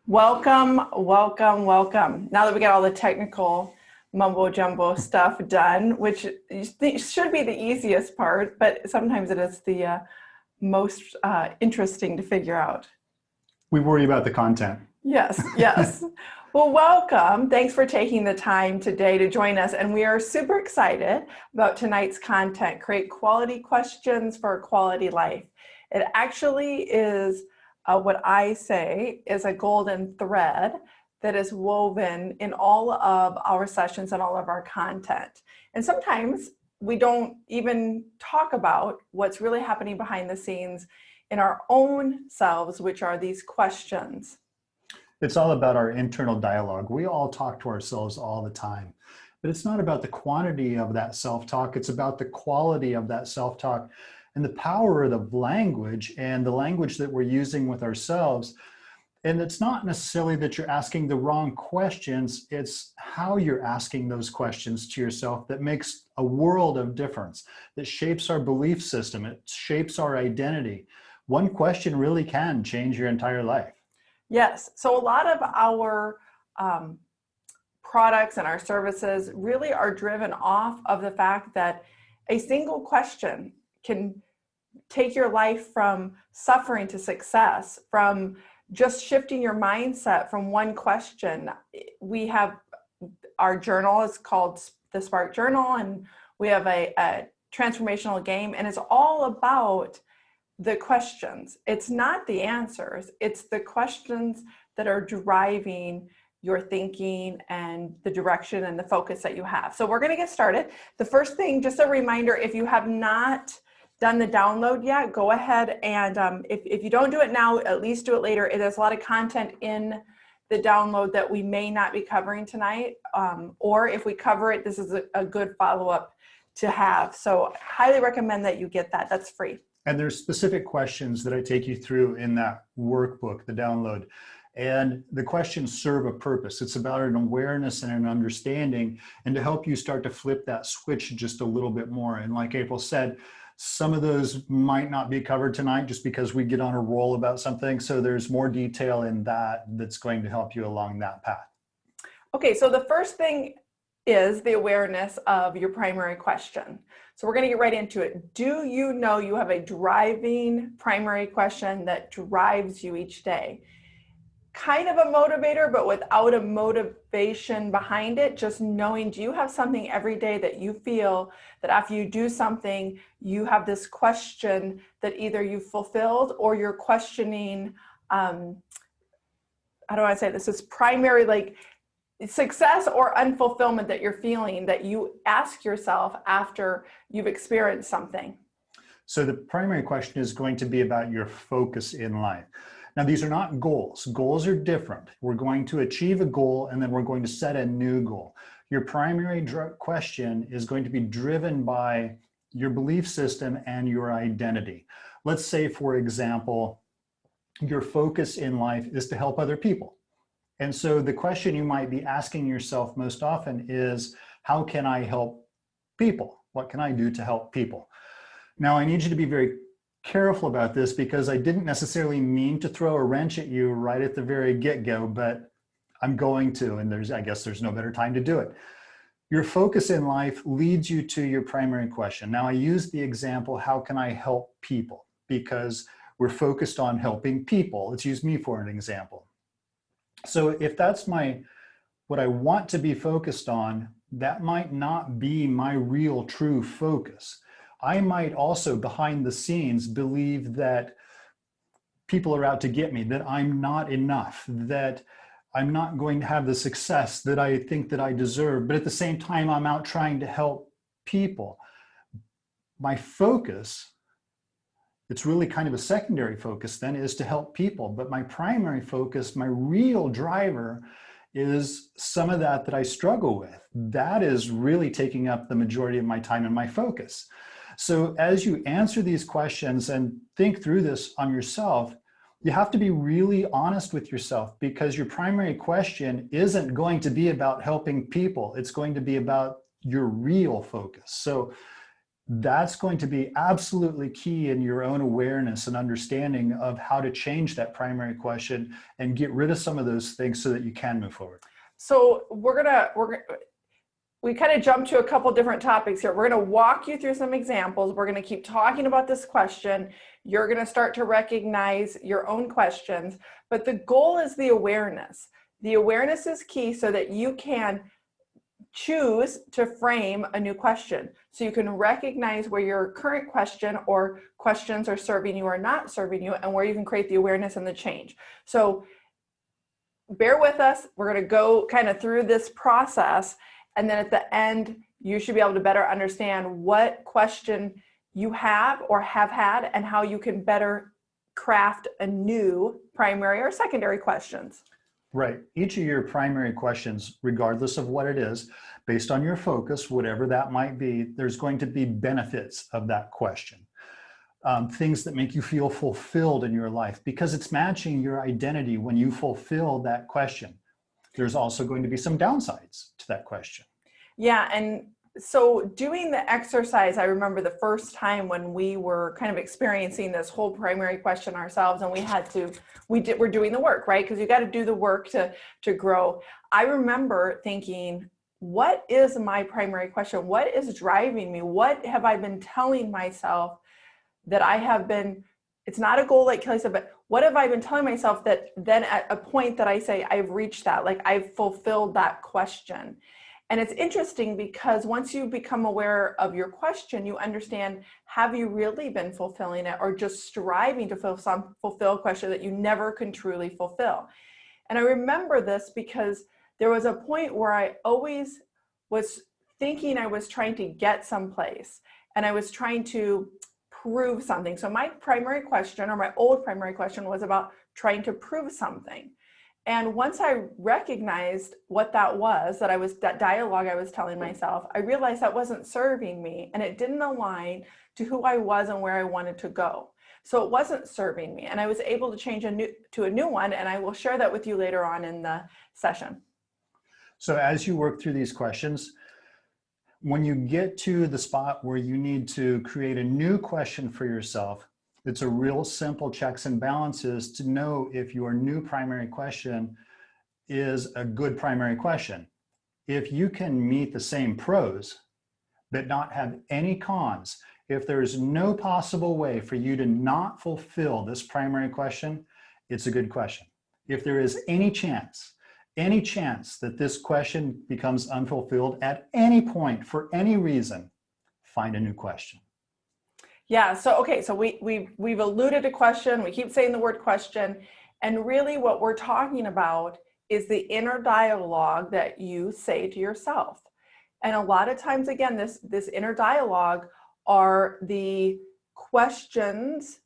Welcome, welcome, welcome. Now that we got all the technical mumbo jumbo stuff done, which should be the easiest part, but sometimes it is the most interesting to figure out. We worry about the content. Yes, yes. Well, welcome. Thanks for taking the time today to join us. And we are super excited about tonight's content, Create Quality Questions for a Quality Life. It actually is what I say is a golden thread that is woven in all of our sessions and all of our content. And sometimes we don't even talk about what's really happening behind the scenes in our own selves, which are these questions. It's all about our internal dialogue. We all talk to ourselves all the time, but it's not about the quantity of that self-talk. It's about the quality of that self-talk and the power of the language and the language that we're using with ourselves. And it's not necessarily that you're asking the wrong questions. It's how you're asking those questions to yourself that makes a world of difference, that shapes our belief system. It shapes our identity. One question really can change your entire life. Yes. So a lot of our products and our services really are driven off of the fact that a single question can take your life from suffering to success, from just shifting your mindset from one question. We have our journal is called the Spark Journal, and we have a transformational game, and it's all about the questions. It's not the answers. It's the questions that are driving your thinking and the direction and the focus that you have. So we're going to get started. The first thing, just a reminder, if you have not done the download yet, go ahead and if you don't do it now, at least do it later. There's a lot of content in the download that we may not be covering tonight. Or if we cover it, this is a good follow-up to have. So highly recommend that you get that. That's free. And there's specific questions that I take you through in that workbook, the download. And the questions serve a purpose. It's about an awareness and an understanding, and to help you start to flip that switch just a little bit more. And like April said, some of those might not be covered tonight just because we get on a roll about something. So there's more detail in that that's going to help you along that path. Okay, so the first thing is the awareness of your primary question. So we're going to get right into it. Do you know you have a driving primary question that drives you each day? Kind of a motivator, but without a motivation behind it, just knowing, do you have something every day that you feel that after you do something, you have this question that either you've fulfilled or you're questioning, how do I say this? It's primary, like success or unfulfillment that you're feeling, that you ask yourself after you've experienced something. So the primary question is going to be about your focus in life. Now, these are not goals. Goals are different. We're going to achieve a goal, and then we're going to set a new goal. Your primary question is going to be driven by your belief system and your identity. Let's say, for example, your focus in life is to help other people. And so the question you might be asking yourself most often is, how can I help people? What can I do to help people? Now, I need you to be very careful about this, because I didn't necessarily mean to throw a wrench at you right at the very get-go, but I'm going to, and I guess there's no better time to do it. Your focus in life leads you to your primary question. Now, I use the example, how can I help people? Because we're focused on helping people. Let's use me for an example. So if that's what I want to be focused on, that might not be my real true focus. I might also, behind the scenes, believe that people are out to get me, that I'm not enough, that I'm not going to have the success that I think that I deserve. But at the same time, I'm out trying to help people. My focus, it's really kind of a secondary focus then, is to help people. But my primary focus, my real driver, is some of that I struggle with. That is really taking up the majority of my time and my focus. So as you answer these questions and think through this on yourself, you have to be really honest with yourself, because your primary question isn't going to be about helping people. It's going to be about your real focus. So that's going to be absolutely key in your own awareness and understanding of how to change that primary question and get rid of some of those things so that you can move forward. So we kind of jumped to a couple different topics here. We're going to walk you through some examples. We're going to keep talking about this question. You're going to start to recognize your own questions, but the goal is the awareness. The awareness is key so that you can choose to frame a new question. So you can recognize where your current question or questions are serving you or not serving you, and where you can create the awareness and the change. So bear with us. We're going to go kind of through this process. And then at the end, you should be able to better understand what question you have or have had and how you can better craft a new primary or secondary questions. Right. Each of your primary questions, regardless of what it is, based on your focus, whatever that might be, there's going to be benefits of that question. Things that make you feel fulfilled in your life because it's matching your identity when you fulfill that question. There's also going to be some downsides to that question. Yeah. And so doing the exercise, I remember the first time when we were kind of experiencing this whole primary question ourselves, and we're doing the work, right? Because you got to do the work to grow. I remember thinking, what is my primary question? What is driving me? What have I been telling myself that I have been, it's not a goal like Kelly said, but what have I been telling myself that then at a point that I say I've reached that, like I've fulfilled that question? And it's interesting because once you become aware of your question, you understand, have you really been fulfilling it or just striving to fulfill a question that you never can truly fulfill? And I remember this because there was a point where I always was thinking I was trying to get someplace and I was trying to prove something. So my primary question, or my old primary question, was about trying to prove something. And once I recognized what that was, that dialogue I was telling myself, I realized that wasn't serving me and it didn't align to who I was and where I wanted to go. So it wasn't serving me, and I was able to change to a new one, and I will share that with you later on in the session. So as you work through these questions, when you get to the spot where you need to create a new question for yourself, it's a real simple checks and balances to know if your new primary question is a good primary question. If you can meet the same pros, but not have any cons, if there is no possible way for you to not fulfill this primary question, it's a good question. If there is any chance that this question becomes unfulfilled at any point for any reason, find a new question. Yeah, so okay, so we've alluded to question, we keep saying the word question, and really what we're talking about is the inner dialogue that you say to yourself. And a lot of times, again, this inner dialogue are the questions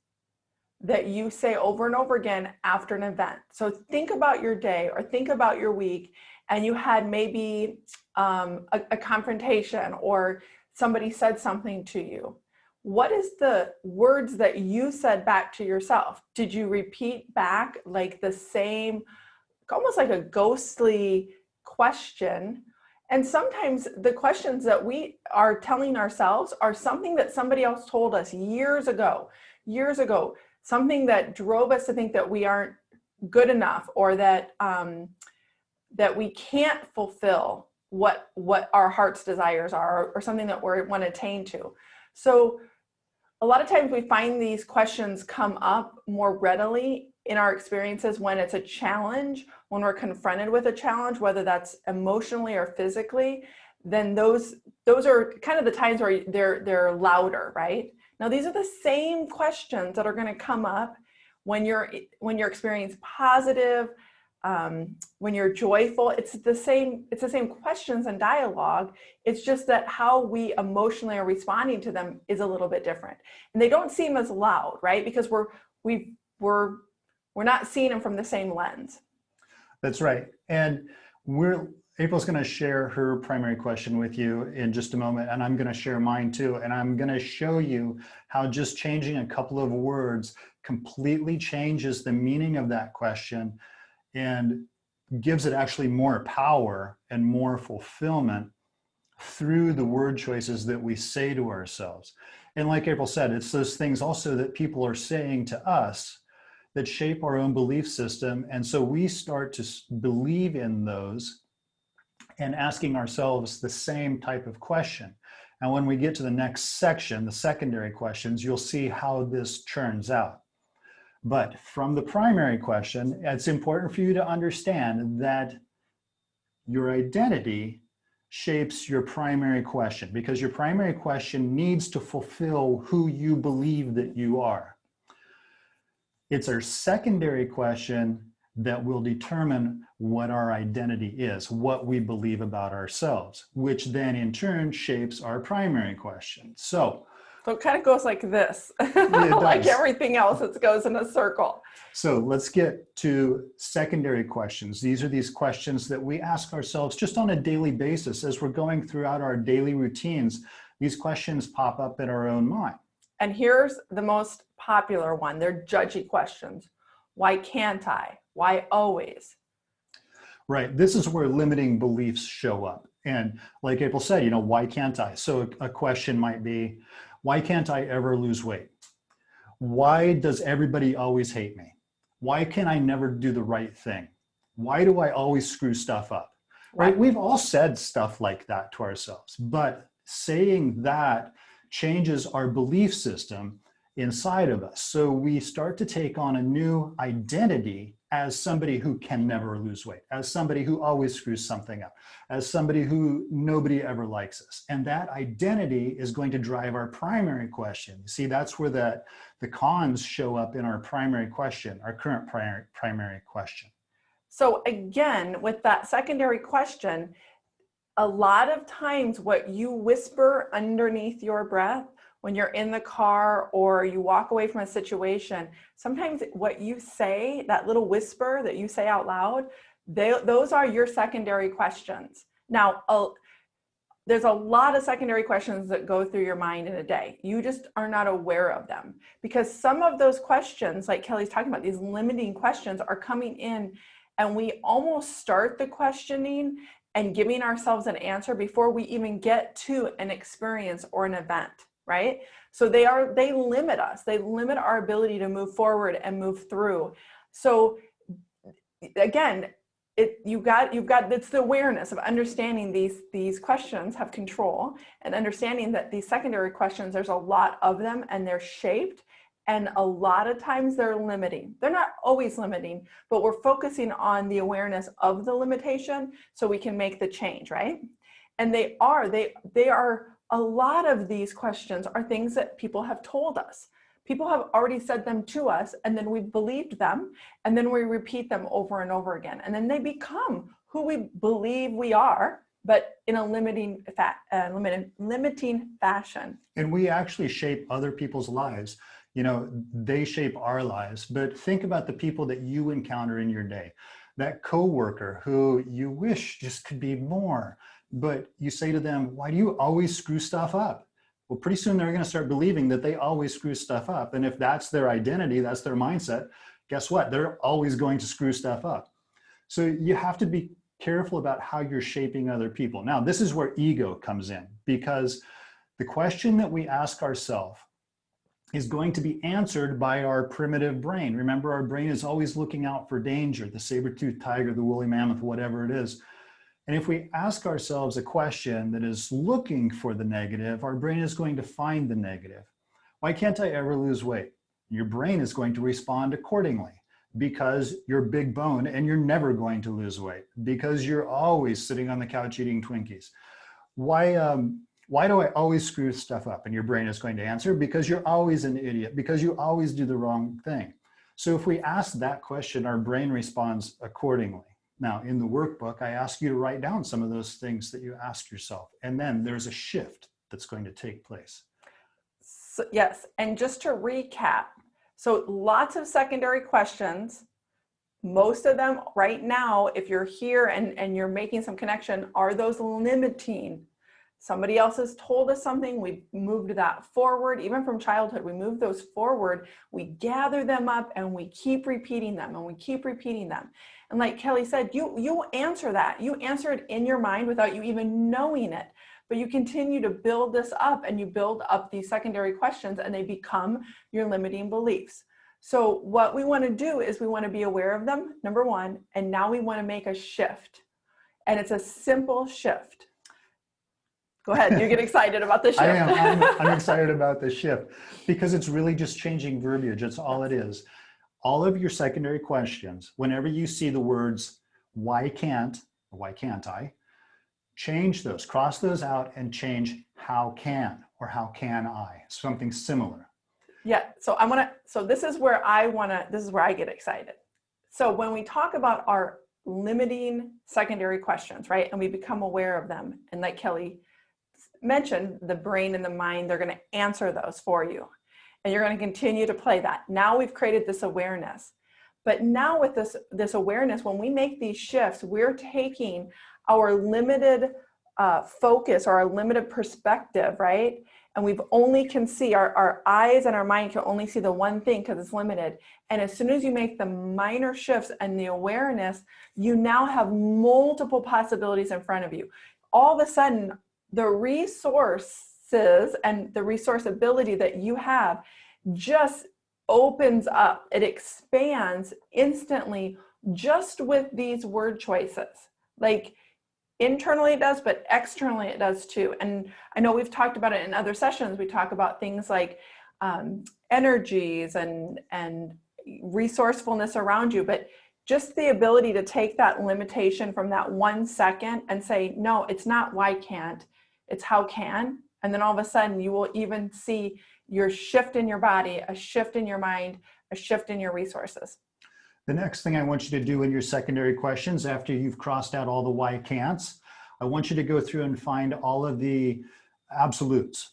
that you say over and over again after an event. So think about your day or think about your week, and you had maybe a confrontation or somebody said something to you. What is the words that you said back to yourself? Did you repeat back like the same, almost like a ghostly question? And sometimes the questions that we are telling ourselves are something that somebody else told us years ago, something that drove us to think that we aren't good enough, or that that we can't fulfill what our heart's desires are, or something that we want to attain to. So a lot of times we find these questions come up more readily in our experiences when it's a challenge, when we're confronted with a challenge, whether that's emotionally or physically. Then those are kind of the times where they're louder, right? Now these are the same questions that are going to come up when you're experiencing positive, when you're joyful. It's the same questions and dialogue. It's just that how we emotionally are responding to them is a little bit different, and they don't seem as loud, right? Because we're not seeing them from the same lens. That's right. And April's going to share her primary question with you in just a moment, and I'm going to share mine too. And I'm going to show you how just changing a couple of words completely changes the meaning of that question and gives it actually more power and more fulfillment through the word choices that we say to ourselves. And like April said, it's those things also that people are saying to us that shape our own belief system. And so we start to believe in those and asking ourselves the same type of question. And when we get to the next section, the secondary questions, you'll see how this churns out. But from the primary question, it's important for you to understand that your identity shapes your primary question, because your primary question needs to fulfill who you believe that you are. It's our secondary question that will determine what our identity is, what we believe about ourselves, which then in turn shapes our primary question. So it kind of goes like this. It like does. everything else, it goes in a circle. So let's get to secondary questions. These are these questions that we ask ourselves just on a daily basis as we're going throughout our daily routines. These questions pop up in our own mind. And here's the most popular one. They're judgy questions. Why can't I? Why always? Right. This is where limiting beliefs show up. And like April said, you know, why can't I? So a question might be, why can't I ever lose weight? Why does everybody always hate me? Why can I never do the right thing? Why do I always screw stuff up? Right? We've all said stuff like that to ourselves, but saying that changes our belief system inside of us. So we start to take on a new identity as somebody who can never lose weight, as somebody who always screws something up, as somebody who nobody ever likes us. And that identity is going to drive our primary question. See, that's where the cons show up in our primary question, our current primary question. So again, with that secondary question, a lot of times what you whisper underneath your breath when you're in the car or you walk away from a situation, sometimes what you say, that little whisper that you say out loud, those are your secondary questions. Now, there's a lot of secondary questions that go through your mind in a day. You just are not aware of them because some of those questions, like Kelly's talking about, these limiting questions are coming in and we almost start the questioning and giving ourselves an answer before we even get to an experience or an event. Right? So they limit us. They limit our ability to move forward and move through. So again, you've got it's the awareness of understanding these questions have control and understanding that these secondary questions, there's a lot of them and they're shaped and a lot of times they're limiting. They're not always limiting, but we're focusing on the awareness of the limitation so we can make the change, right? And they are a lot of these questions are things that people have told us. People have already said them to us, and then we believed them, and then we repeat them over and over again. And then they become who we believe we are, but in a limiting fashion. And we actually shape other people's lives. You know, they shape our lives. But think about the people that you encounter in your day. That coworker who you wish just could be more. But you say to them, why do you always screw stuff up? Well, pretty soon they're going to start believing that they always screw stuff up. And if that's their identity, that's their mindset, guess what? They're always going to screw stuff up. So you have to be careful about how you're shaping other people. Now, this is where ego comes in, because the question that we ask ourselves is going to be answered by our primitive brain. Remember, our brain is always looking out for danger, the saber-toothed tiger, the woolly mammoth, whatever it is. And if we ask ourselves a question that is looking for the negative, our brain is going to find the negative. Why can't I ever lose weight? Your brain is going to respond accordingly because you're big bone and you're never going to lose weight because you're always sitting on the couch eating Twinkies. Why do I always screw stuff up? And your brain is going to answer because you're always an idiot, because you always do the wrong thing. So if we ask that question, our brain responds accordingly. Now, in the workbook, I ask you to write down some of those things that you ask yourself. And then there's a shift that's going to take place. So, yes. And just to recap, so lots of secondary questions. Most of them right now, if you're here and you're making some connection, are those limiting. Somebody else has told us something, we've moved that forward, even from childhood, we move those forward, we gather them up and we keep repeating them and we keep repeating them. And like Kelly said, you answer that. You answer it in your mind without you even knowing it. but you continue to build this up, and you build up these secondary questions, and they become your limiting beliefs. So what we want to do is we want to be aware of them, number one, and now we want to make a shift. And it's a simple shift. Go ahead, you get excited about the shift. I'm excited about the shift because it's really just changing verbiage. That's all it is. All of your secondary questions, whenever you see the words, why can't I, change those, cross those out and change how can or how can I, something similar. Yeah, so this is where I get excited. So when we talk about our limiting secondary questions, right, and we become aware of them, and like Kelly mentioned, the brain and the mind, they're going to answer those for you. And you're going to continue to play that. Now we've created this awareness. But now with this awareness, when we make these shifts, we're taking our limited focus or our limited perspective, right? And we've only can see, our eyes and our mind can only see the one thing because it's limited. And as soon as you make the minor shifts and the awareness, you now have multiple possibilities in front of you. All of a sudden, the resources and the resource ability that you have just opens up. It expands instantly just with these word choices. Like internally it does, but externally it does too. And I know we've talked about it in other sessions. We talk about things like energies and resourcefulness around you, but just the ability to take that limitation from that 1 second and say, no, it's not why can't, it's how can. And then all of a sudden you will even see your shift in your body, a shift in your mind, a shift in your resources. The next thing I want you to do in your secondary questions, after you've crossed out all the why can'ts, I want you to go through and find all of the absolutes.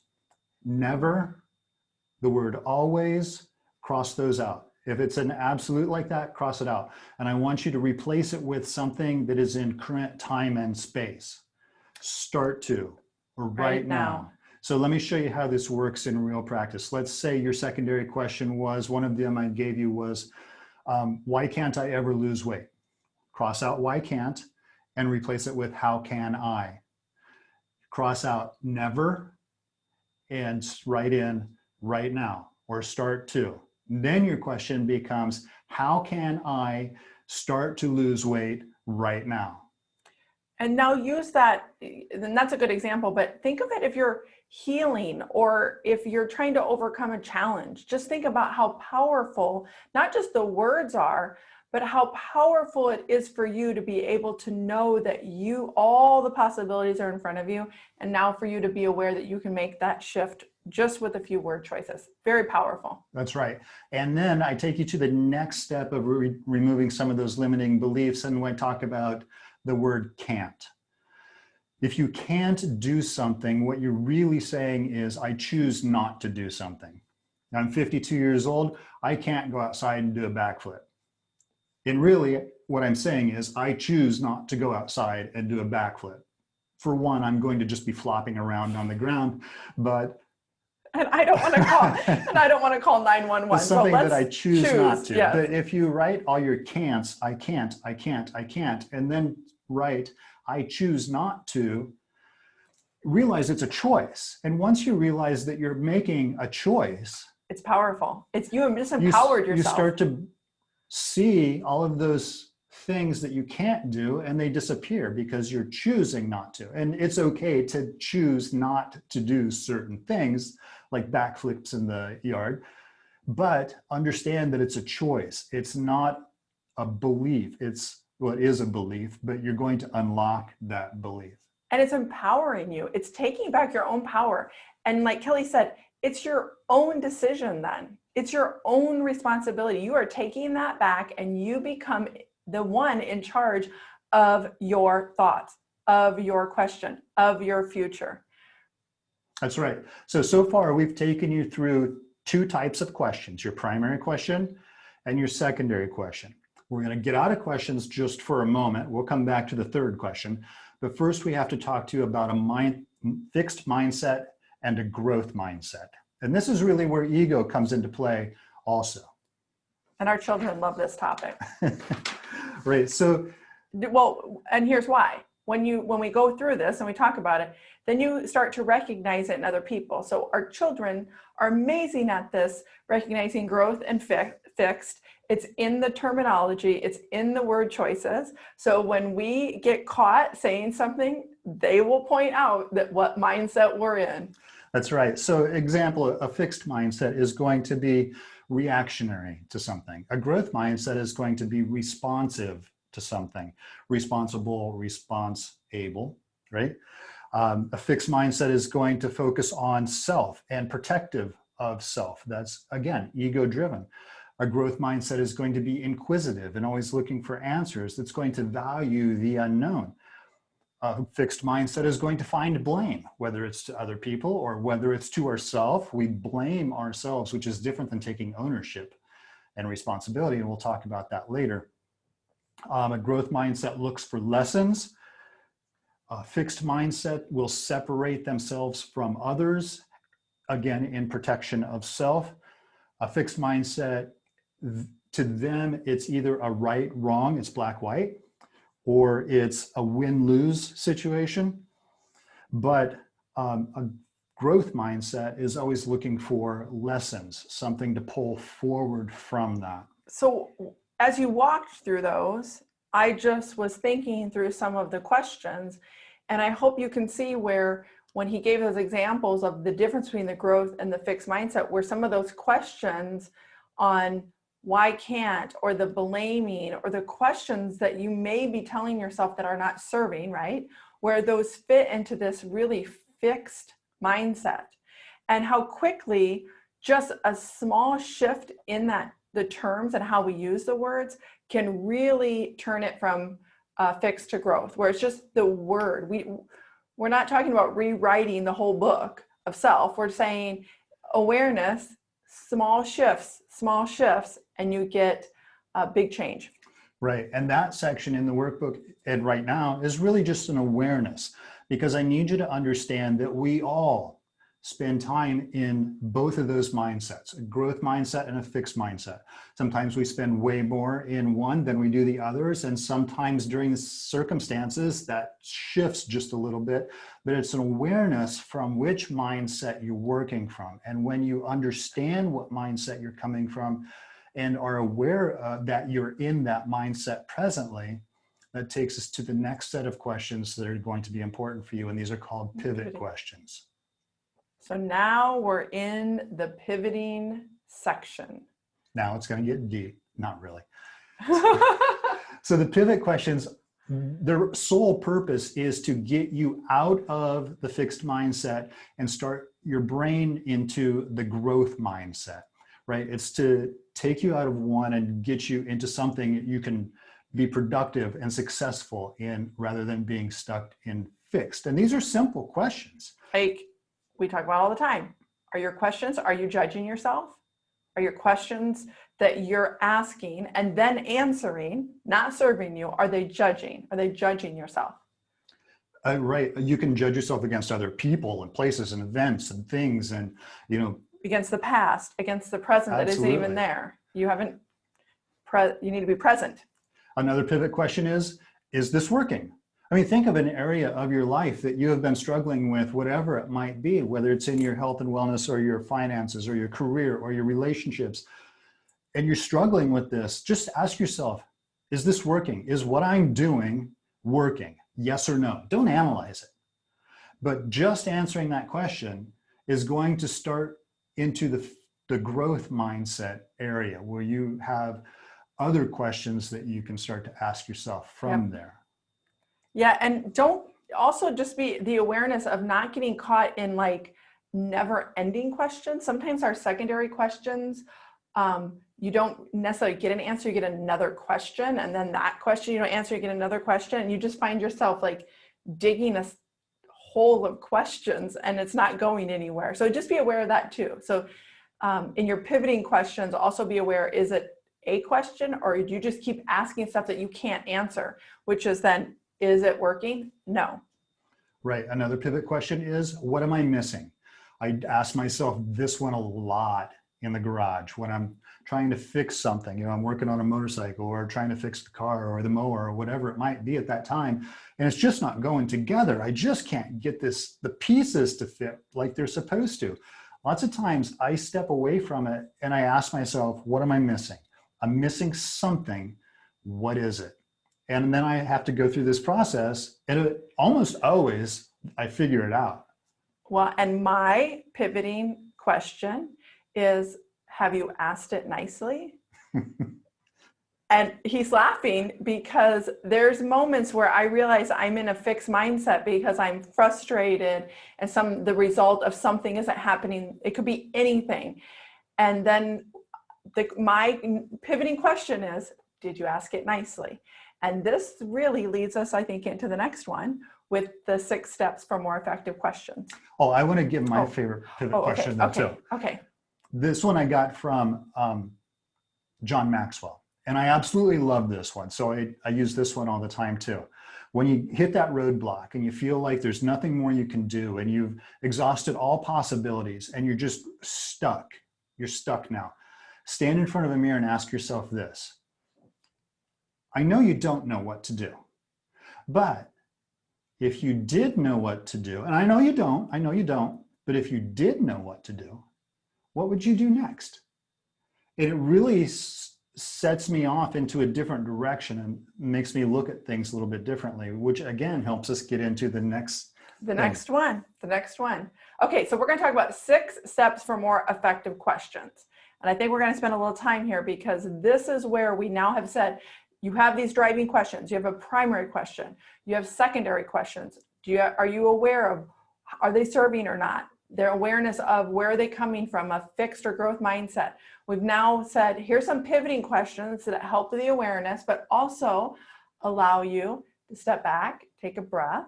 Never, the word always, cross those out. If it's an absolute like that, cross it out. And I want you to replace it with something that is in current time and space. Start to, or right now. So let me show you how this works in real practice. Let's say your secondary question was, one of them I gave you was, why can't I ever lose weight? Cross out why can't and replace it with how can I? Cross out never and write in right now or start to. Then your question becomes, how can I start to lose weight right now? And now use that, and that's a good example, but think of it if you're healing or if you're trying to overcome a challenge. Just think about how powerful, not just the words are, but how powerful it is for you to be able to know that all the possibilities are in front of you. And now for you to be aware that you can make that shift just with a few word choices. Very powerful. That's right. And then I take you to the next step of removing some of those limiting beliefs. And when I talk about the word can't. If you can't do something, what you're really saying is, I choose not to do something. I'm 52 years old. I can't go outside and do a backflip. And really what I'm saying is, I choose not to go outside and do a backflip. For one, I'm going to just be flopping around on the ground, but and I don't want to call 911. It's something that I choose not to. Yes. But if you write all your can'ts, I can't, and then write, I choose not to, realize it's a choice. And once you realize that you're making a choice, it's powerful. You have just empowered yourself. You start to see all of those things that you can't do, and they disappear because you're choosing not to. And it's okay to choose not to do certain things like backflips in the yard, but understand that it's a choice. It's not a belief. It is a belief, but you're going to unlock that belief. And it's empowering you. It's taking back your own power. And like Kelly said, it's your own decision then. It's your own responsibility. You are taking that back and you become the one in charge of your thoughts, of your question, of your future. That's right. So far we've taken you through two types of questions, your primary question and your secondary question. We're going to get out of questions just for a moment. We'll come back to the third question. But first we have to talk to you about a fixed mindset and a growth mindset. And this is really where ego comes into play also. And our children love this topic. Right. So, well, and here's why. when we go through this and we talk about it, then you start to recognize it in other people. So our children are amazing at this, recognizing growth and fixed. It's in the terminology, it's in the word choices. So when we get caught saying something, they will point out that what mindset we're in. That's right. So example, a fixed mindset is going to be reactionary to something. A growth mindset is going to be responsive to something. Responsible, response-able, right? A fixed mindset is going to focus on self and protective of self. That's, again, ego-driven. A growth mindset is going to be inquisitive and always looking for answers. That's going to value the unknown. A fixed mindset is going to find blame, whether it's to other people or whether it's to ourselves. We blame ourselves, which is different than taking ownership and responsibility, and we'll talk about that later. A growth mindset looks for lessons. A fixed mindset will separate themselves from others, again, in protection of self. A fixed mindset, to them, it's either a right, wrong, it's black, white, or it's a win-lose situation. But a growth mindset is always looking for lessons, something to pull forward from that. So as you walked through those, I just was thinking through some of the questions, and I hope you can see where when he gave those examples of the difference between the growth and the fixed mindset, where some of those questions on why can't, or the blaming, or the questions that you may be telling yourself that are not serving, right? Where those fit into this really fixed mindset, and how quickly just a small shift in that, the terms and how we use the words, can really turn it from fixed to growth, where it's just the word. We're not talking about rewriting the whole book of self. We're saying awareness, small shifts, and you get a big change. Right. And that section in the workbook, Ed, right now is really just an awareness, because I need you to understand that we all spend time in both of those mindsets, a growth mindset and a fixed mindset. Sometimes we spend way more in one than we do the others. And sometimes during the circumstances that shifts just a little bit, but it's an awareness from which mindset you're working from. And when you understand what mindset you're coming from and are aware that you're in that mindset presently, that takes us to the next set of questions that are going to be important for you. And these are called pivot questions. So now we're in the pivoting section. Now it's going to get deep. Not really. So the pivot questions, their sole purpose is to get you out of the fixed mindset and start your brain into the growth mindset, right? It's to take you out of one and get you into something that you can be productive and successful in, rather than being stuck in fixed. And these are simple questions. Like we talk about all the time. Are your questions, are you judging yourself? Are your questions that you're asking and then answering, not serving you, are they judging? Are they judging yourself? Right. You can judge yourself against other people and places and events and things, and, you know, against the past, against the present. Absolutely. That isn't even there. You haven't, you need to be present. Another pivot question is this working? I mean, think of an area of your life that you have been struggling with, whatever it might be, whether it's in your health and wellness or your finances or your career or your relationships, and you're struggling with this. Just ask yourself, is this working? Is what I'm doing working? Yes or no? Don't analyze it. But just answering that question is going to start into the growth mindset area, where you have other questions that you can start to ask yourself from there. Yeah, and don't also just be the awareness of not getting caught in like never ending questions. Sometimes our secondary questions, you don't necessarily get an answer, you get another question, and then that question you don't answer, you get another question, and you just find yourself like digging a hole of questions and it's not going anywhere. So just be aware of that too. So in your pivoting questions, also be aware, is it a question, or do you just keep asking stuff that you can't answer, which is then, is it working? No. Right. Another pivot question is, what am I missing? I ask myself this one a lot in the garage, when I'm trying to fix something, I'm working on a motorcycle or trying to fix the car or the mower or whatever it might be at that time, and it's just not going together. I just can't get the pieces to fit like they're supposed to. Lots of times I step away from it and I ask myself, what am I missing? I'm missing something. What is it? And then I have to go through this process, and almost always I figure it out. Well, and my pivoting question is, have you asked it nicely? And he's laughing because there's moments where I realize I'm in a fixed mindset because I'm frustrated and the result of something isn't happening. It could be anything. And then my pivoting question is, did you ask it nicely? And this really leads us, I think, into the next one with the 6 steps for more effective questions. Oh, I want to give my favorite pivot question though, too. Okay. This one I got from John Maxwell, and I absolutely love this one. So I use this one all the time too. When you hit that roadblock and you feel like there's nothing more you can do and you've exhausted all possibilities and you're just stuck, you're stuck now. Stand in front of a mirror and ask yourself this. I know you don't know what to do, but if you did know what to do, and I know you don't, but if you did know what to do, what would you do next? And it really sets me off into a different direction and makes me look at things a little bit differently, which again helps us get into the next one. Okay, so we're going to talk about 6 steps for more effective questions. And I think we're going to spend a little time here because this is where we now have said, you have these driving questions. You have a primary question. You have secondary questions. Are you aware of, are they serving or not? Their awareness of where are they coming from, a fixed or growth mindset. We've now said, here's some pivoting questions that help the awareness, but also allow you to step back, take a breath,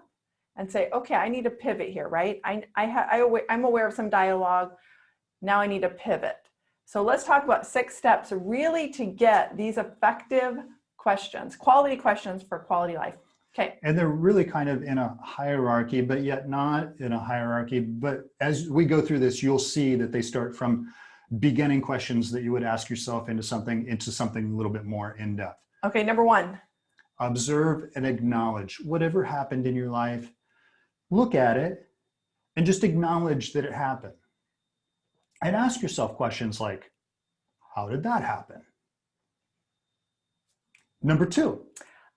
and say, okay, I need to pivot here, right? I'm aware of some dialogue. Now I need to pivot. So let's talk about 6 steps really to get these effective questions, quality questions for quality life. Okay. And they're really kind of in a hierarchy, but yet not in a hierarchy. But as we go through this, you'll see that they start from beginning questions that you would ask yourself into something a little bit more in depth. Okay. Number 1. Observe and acknowledge whatever happened in your life. Look at it and just acknowledge that it happened. And ask yourself questions like, how did that happen? Number 2.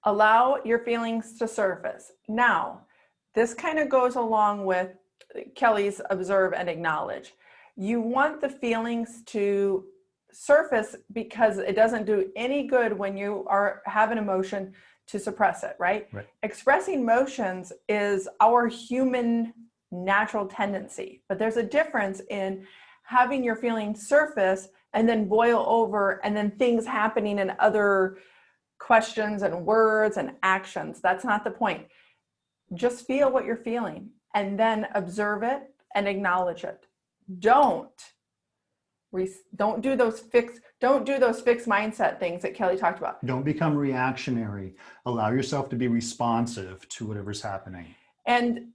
Allow your feelings to surface. Now, this kind of goes along with Kelly's observe and acknowledge. You want the feelings to surface because it doesn't do any good when you have an emotion to suppress it, right? Expressing emotions is our human natural tendency, but there's a difference in having your feelings surface and then boil over and then things happening in other questions and words and actions. That's not the point. Just feel what you're feeling and then observe it and acknowledge it. Don't do those fixed mindset things that Kelly talked about. Don't become reactionary. Allow yourself to be responsive to whatever's happening. And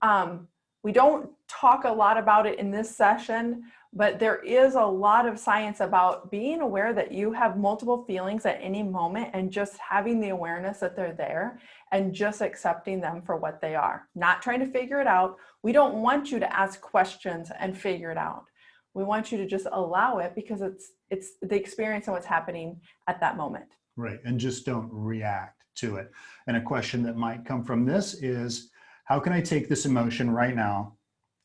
we don't talk a lot about it in this session, but there is a lot of science about being aware that you have multiple feelings at any moment and just having the awareness that they're there and just accepting them for what they are. Not trying to figure it out. We don't want you to ask questions and figure it out. We want you to just allow it because it's the experience and what's happening at that moment. Right, and just don't react to it. And a question that might come from this is, how can I take this emotion right now?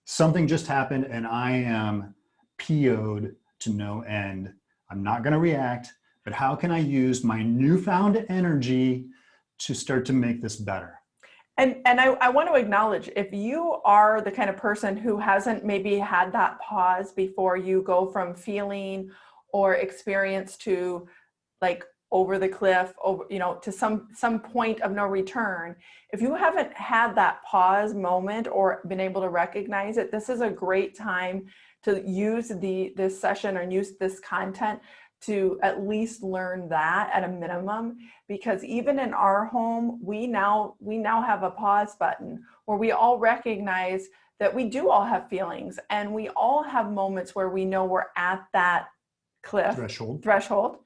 Something just happened and I am PO'd to no end. I'm not going to react, but how can I use my newfound energy to start to make this better? And I want to acknowledge, if you are the kind of person who hasn't maybe had that pause before you go from feeling or experience to like over the cliff, to some point of no return, if you haven't had that pause moment or been able to recognize it, this is a great time to use this session or use this content to at least learn that at a minimum, because even in our home, we now have a pause button where we all recognize that we do all have feelings and we all have moments where we know we're at that cliff Threshold. threshold,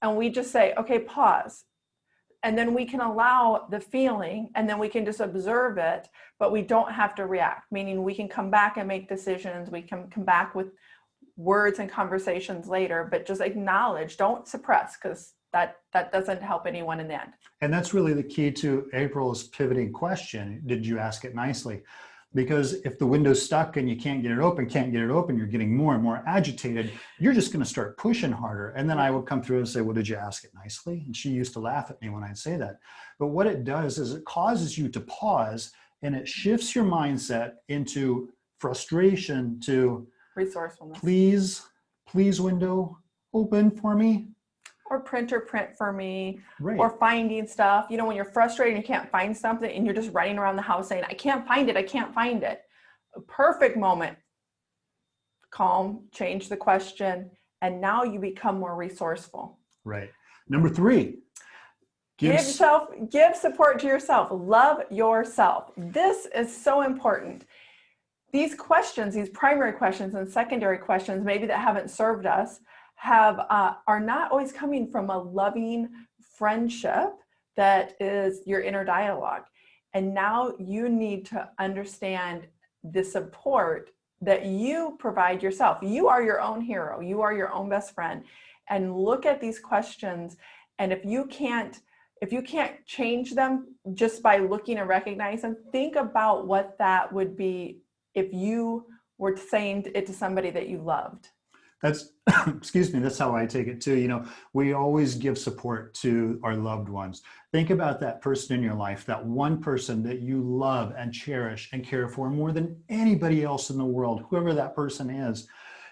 and we just say, okay, pause. And then we can allow the feeling, and then we can just observe it, but we don't have to react, meaning we can come back and make decisions. We can come back with words and conversations later, but just acknowledge, don't suppress, because that doesn't help anyone in the end. And that's really the key to April's pivoting question. Did you ask it nicely? Because if the window's stuck and you can't get it open, you're getting more and more agitated, you're just going to start pushing harder. And then I would come through and say, well, did you ask it nicely? And she used to laugh at me when I'd say that. But what it does is it causes you to pause, and it shifts your mindset into frustration to Resourcefulness. Please window open for me. Or print for me, Right. Or finding stuff. You know, when you're frustrated and you can't find something and you're just running around the house saying, I can't find it. A perfect moment. Calm, change the question, and now you become more resourceful. Right. Number 3. Give support to yourself. Love yourself. This is so important. These questions, these primary questions and secondary questions, maybe that haven't served us, are not always coming from a loving friendship that is your inner dialogue. And now you need to understand the support that you provide yourself. You are your own hero. You are your own best friend. And look at these questions. And if you can't change them just by looking and recognizing them, think about what that would be if you were saying it to somebody that you loved. That's, excuse me, that's how I take it too. You know, we always give support to our loved ones. Think about that person in your life, that one person that you love and cherish and care for more than anybody else in the world, whoever that person is.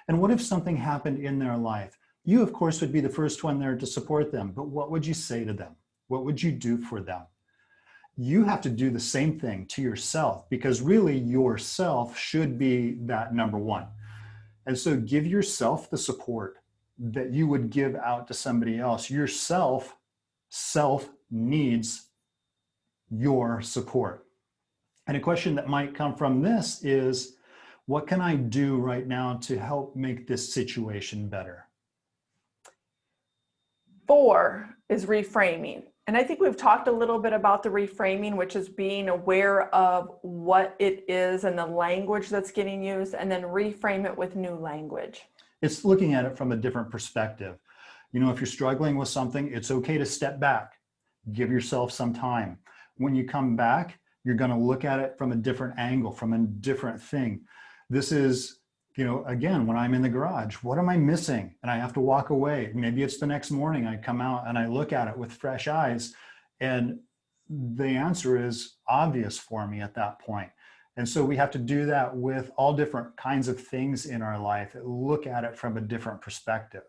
And what if something happened in their life? You, of course, would be the first one there to support them, but what would you say to them? What would you do for them? You have to do the same thing to yourself, because really yourself should be that number one. And so give yourself the support that you would give out to somebody else. Yourself, self needs your support. And a question that might come from this is, what can I do right now to help make this situation better? 4 is reframing. And I think we've talked a little bit about the reframing, which is being aware of what it is and the language that's getting used, and then reframe it with new language. It's looking at it from a different perspective. You know, if you're struggling with something, it's okay to step back. Give yourself some time. When you come back, you're going to look at it from a different angle, from a different thing. This is, you know, again, when I'm in the garage, what am I missing? And I have to walk away. Maybe it's the next morning I come out and I look at it with fresh eyes, and the answer is obvious for me at that point. And so we have to do that with all different kinds of things in our life. Look at it from a different perspective.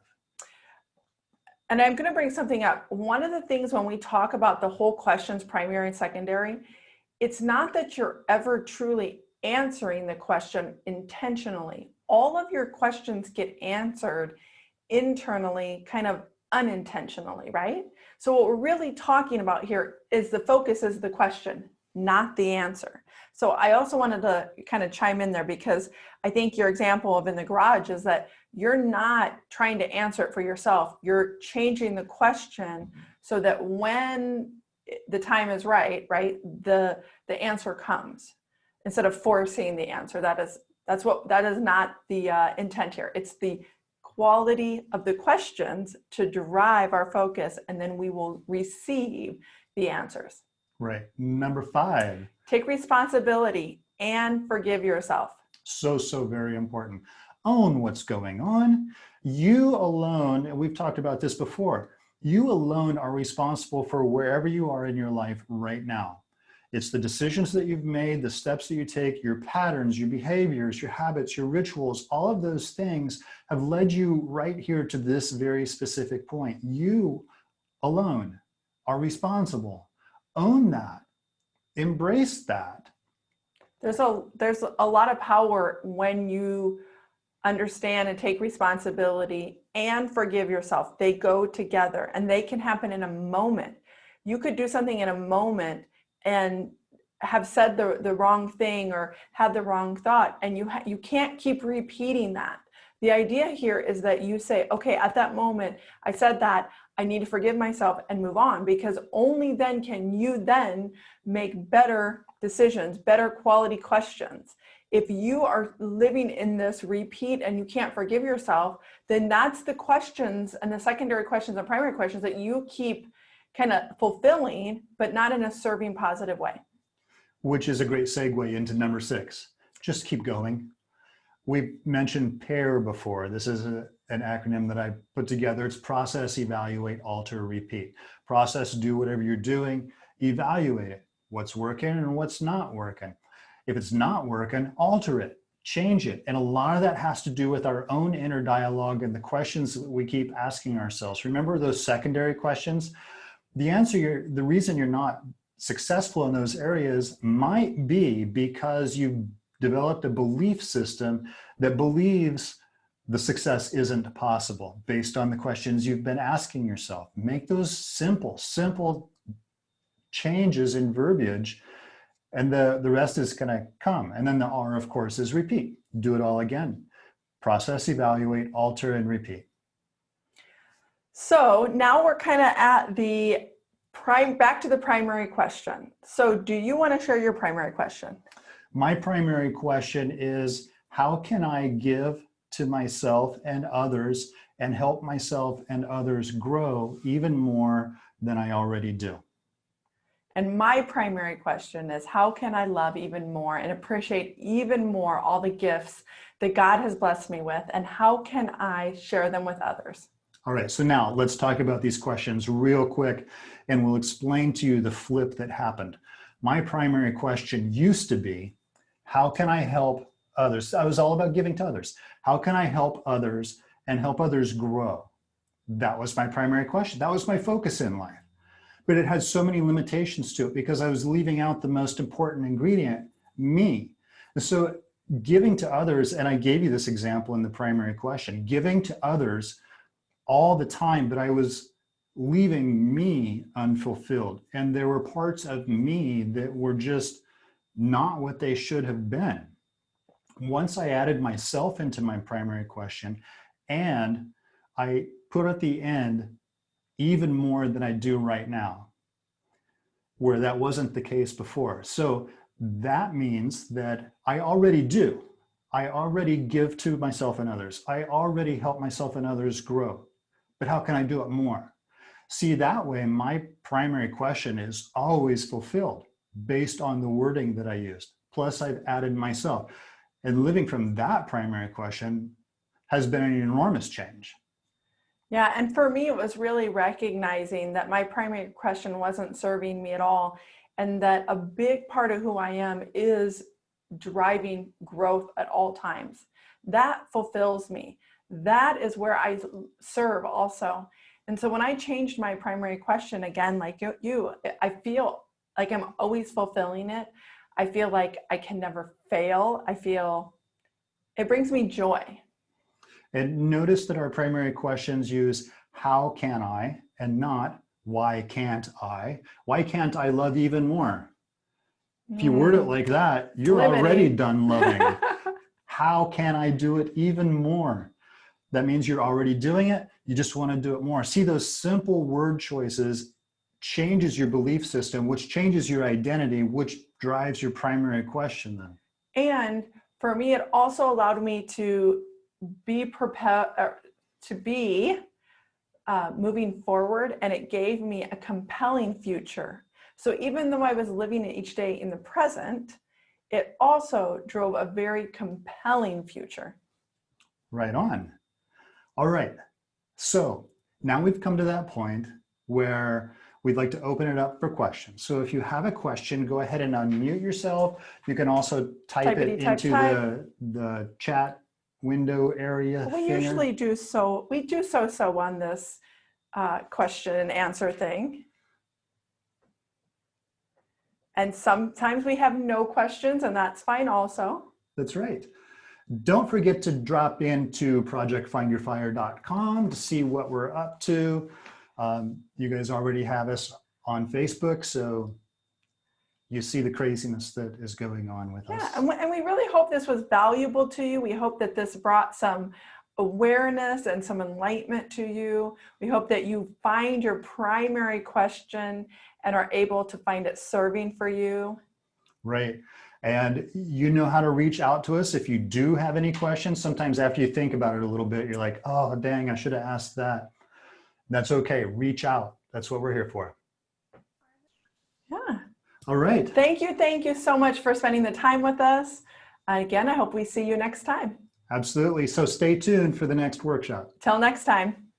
And I'm going to bring something up. One of the things when we talk about the whole questions, primary and secondary, it's not that you're ever truly answering the question intentionally. All of your questions get answered internally, kind of unintentionally, right? So what we're really talking about here is the focus is the question, not the answer. So I also wanted to kind of chime in there, because I think your example of in the garage is that you're not trying to answer it for yourself. You're changing the question so that when the time is right, the answer comes, instead of forcing the answer. That is not the intent here. It's the quality of the questions to drive our focus, and then we will receive the answers. Right. Number 5. Take responsibility and forgive yourself. So very important. Own what's going on. You alone, and we've talked about this before, you alone are responsible for wherever you are in your life right now. It's the decisions that you've made, the steps that you take, your patterns, your behaviors, your habits, your rituals, all of those things have led you right here to this very specific point. You alone are responsible. Own that. Embrace that. There's a lot of power when you understand and take responsibility and forgive yourself. They go together, and they can happen in a moment. You could do something in a moment and have said the wrong thing or had the wrong thought, and you can't keep repeating that. The idea here is that you say, okay, at that moment, I said that, I need to forgive myself and move on, because only then can you then make better decisions, better quality questions. If you are living in this repeat and you can't forgive yourself, then that's the questions and the secondary questions and primary questions that you keep kind of fulfilling, but not in a serving positive way. Which is a great segue into number 6. Just keep going. We've mentioned PAIR before. This is an acronym that I put together. It's process, evaluate, alter, repeat. Process, do whatever you're doing. Evaluate it. What's working and what's not working. If it's not working, alter it, change it. And a lot of that has to do with our own inner dialogue and the questions that we keep asking ourselves. Remember those secondary questions? The reason you're not successful in those areas might be because you've developed a belief system that believes the success isn't possible based on the questions you've been asking yourself. Make those simple changes in verbiage, and the rest is going to come. And then the R, of course, is repeat. Do it all again. Process, evaluate, alter, and repeat. So now we're kind of at the back to the primary question. So do you want to share your primary question? My primary question is, how can I give to myself and others and help myself and others grow even more than I already do? And my primary question is, how can I love even more and appreciate even more all the gifts that God has blessed me with, and how can I share them with others? All right, so now let's talk about these questions real quick, and we'll explain to you the flip that happened. My primary question used to be, how can I help others? I was all about giving to others. How can I help others and help others grow? That was my primary question. That was my focus in life. But it had so many limitations to it because I was leaving out the most important ingredient, me. And so giving to others, and I gave you this example in the primary question, giving to others all the time, but I was leaving me unfulfilled. And there were parts of me that were just not what they should have been. Once I added myself into my primary question, and I put at the end even more than I do right now, where that wasn't the case before. So that means that I already do. I already give to myself and others. I already help myself and others grow. But how can I do it more? See, that way, my primary question is always fulfilled based on the wording that I used. Plus, I've added myself. And living from that primary question has been an enormous change. Yeah, and for me, it was really recognizing that my primary question wasn't serving me at all, and that a big part of who I am is driving growth at all times. That fulfills me. That is where I serve also. And so when I changed my primary question, again, like you, I feel like I'm always fulfilling it. I feel like I can never fail. I feel it brings me joy. And notice that our primary questions use how can I and not why can't I? Why can't I love even more? If you word it like that, you're already done loving. How can I do it even more? That means you're already doing it. You just want to do it more. See, those simple word choices changes your belief system, which changes your identity, which drives your primary question then. And for me, it also allowed me to be prepared, to be moving forward, and it gave me a compelling future. So even though I was living each day in the present, it also drove a very compelling future. Right on. All right. So now we've come to that point where we'd like to open it up for questions. So if you have a question, go ahead and unmute yourself. You can also type it into the chat window area. We usually do so. We do so on this question and answer thing. And sometimes we have no questions, and that's fine also. That's right. Don't forget to drop into projectfindyourfire.com to see what we're up to. You guys already have us on Facebook, so you see the craziness that is going on with us. Yeah, and we really hope this was valuable to you. We hope that this brought some awareness and some enlightenment to you. We hope that you find your primary question and are able to find it serving for you. Right. And you know how to reach out to us if you do have any questions. Sometimes after you think about it a little bit, you're like, oh, dang, I should have asked that. That's okay. Reach out. That's what we're here for. Yeah. All right. Thank you so much for spending the time with us. Again, I hope we see you next time. Absolutely. So stay tuned for the next workshop. Till next time.